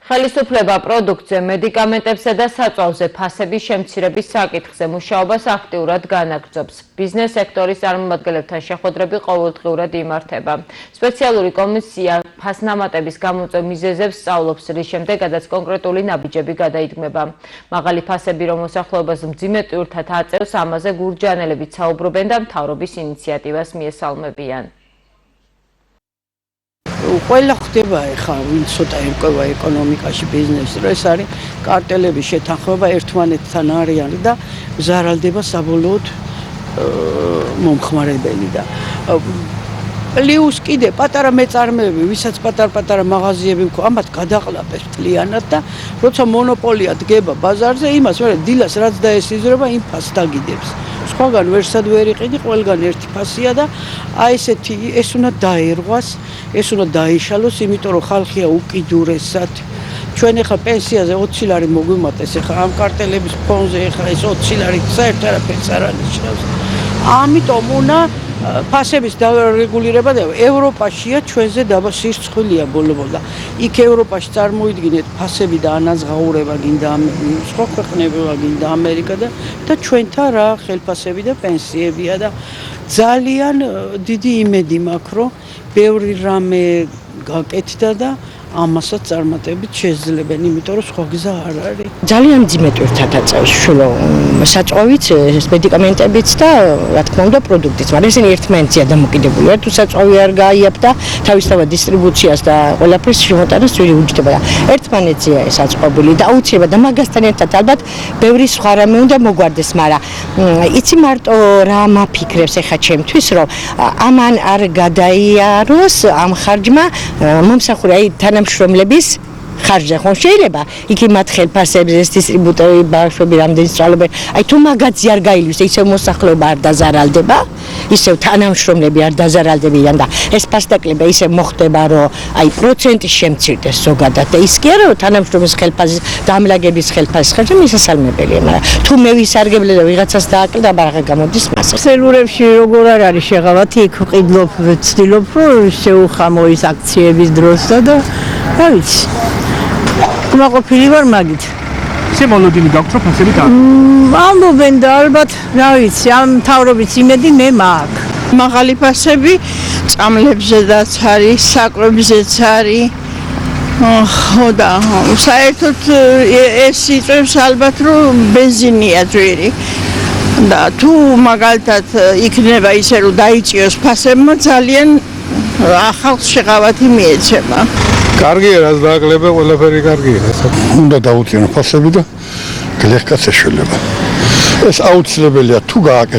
ხელისუფლება პროდუქცია, მედიკამენტებსა და საწვავზე ფასების შემცირების საკითხზე მუშაობას აქტიურად განაგრძობს. ბიზნეს სექტორის წარმომადგენლებთან შეხვედრები ყოველდღიურად იმართება. სპეციალური კომისია ფასნამატების გამოწვევ მიზეზებს სწავლობს, რის შემდეგაც კონკრეტული ნაბიჯები გადაიდგმება. მაღალი ფასები, რომ მოსახლეობას მძიმეტურთად აწევს, ამაზე გურჯანელებით საუბრობენ და მთავრობის ინიციატივას მიესალმებიან. ყველა ხდება ეხლა ვინ ცოტა ერკვევა ეკონომიკაში ბიზნესში, რომ ეს არის კარტელების შეთანხმება ერთმანეთთან არიანი და ზარალდება საბოლოოდ მომხმარებელი და პლუს კიდე პატარა მეწარმეები, ვისაც პატარ-პატარა მაღაზიები მქონდა, ამათ გადაყლაპეს მთლიანად და როცა მონოპოლია დგება ბაზარზე, იმას ვერა დილას რაც დაესიზრება, იმ ფასს დაგიდებს. სხვაგან ვერსად ვერ იყიდი, ყველგან ერთი ფასია და აი ესეთი ეს უნდა დაერღვას, ეს უნდა დაიშალოს, იმიტომ რომ ხალხია უკიდურესად. ჩვენ ახლა პენსიაზე 20 ლარი მოგვიმატეს, ახლა ამ კარტელების ფონზე ახლა ეს 20 ლარი საერთოდ არაფერს არ ანიშნავს. ამიტომ უნდა ფასების დარეგულირება და ევროპაშია ჩვენზე დაბა სირცხვილია ბოლო-ბოლო. იქ ევროპაში წარმოიდგინეთ ფასები და ანაზღაურება გინდა სხვა ქვეყნებია გინდა ამერიკა და ჩვენთან რა ხელფასები და პენსიებია და ძალიან დიდი იმედი მაქვს რომ ბევრი რამე გაკეთდა და ამასაც წარმატებით შეძლებენ, იმიტომ რომ სხვა გზა არ არის. ძალიან მძიმეტურთად აწევს შულო საწვავიც, მედიკამენტებიც და რა თქმა უნდა პროდუქტიც, მაგრამ ესენი ერთმანეთზეა დამოკიდებული. თუ საწვავი არ გაიაფთა თავისთავად დისტრიბუციას და ყველაფერს შემოტანას ძვირი უჯდება და ერთმანეთზეა ეს აწყობილი და აუცილებლად და მაგასთან ერთად ალბათ ბევრი სხვა რამე უნდა მოგვარდეს, მაგრამ იცი მარტო რა მაფიქრებს ეხა ჩემთვის, რომ ამან არ გადაიაროს ამ ხარჯმა მომსახურე აი თანამშრომლების ხარჯზე ხომ შეიძლება იქ მათ ხელფასებზე დისტრიბუტორები ბავშვები რამდენი სწავლობენ აი თუ მაგაცი არ გაილვის ისევ მოსახლეობა არ დაზარალდება ისევ თანამშრომლები არ დაზარალდებიან და ეს ფასდაკლება ისევ მოხდება რომ აი პროცენტი შემცირდეს ზოგადად და ის კი არა რომ თანამშრომლის ხელფასის დამლაგების ხელფასის ხარჯი მისასალმებელია მაგრამ თუ მე ვისარგებლე და ვიღაცას დააკლდა ბაღე გამოდის მასა სერვერებში როგორ არ არის შეღავათი იქ ვყიდლობ ვცდილობ რომ შეუხამო ის აქციების დროს და რა ვიცი მაყოფილი ვარ მაგით. შემოლოდინი გაქვთ რომ ფასები და ამბობენ და ალბათ რა ვიცი ამ მთავრობის იმედი მე მაქვს. მაღალი ფასები წამლებზედაც არის, საკვებზეც არის. ხო და საერთოდ ეს იწევს ალბათ რომ ბენზინია ძვირი. და თუ მაგალითად იქნება ისე რომ დაიწიოს ფასებმა ძალიან ახალს შეღავათი მიეცემა. კარგია რაც დააკლებე ყველაფერი კარგია. უნდა დაუწიო ფასები და გლეხკაც ეშველება. ეს აუცილებელია თუ გააკეთო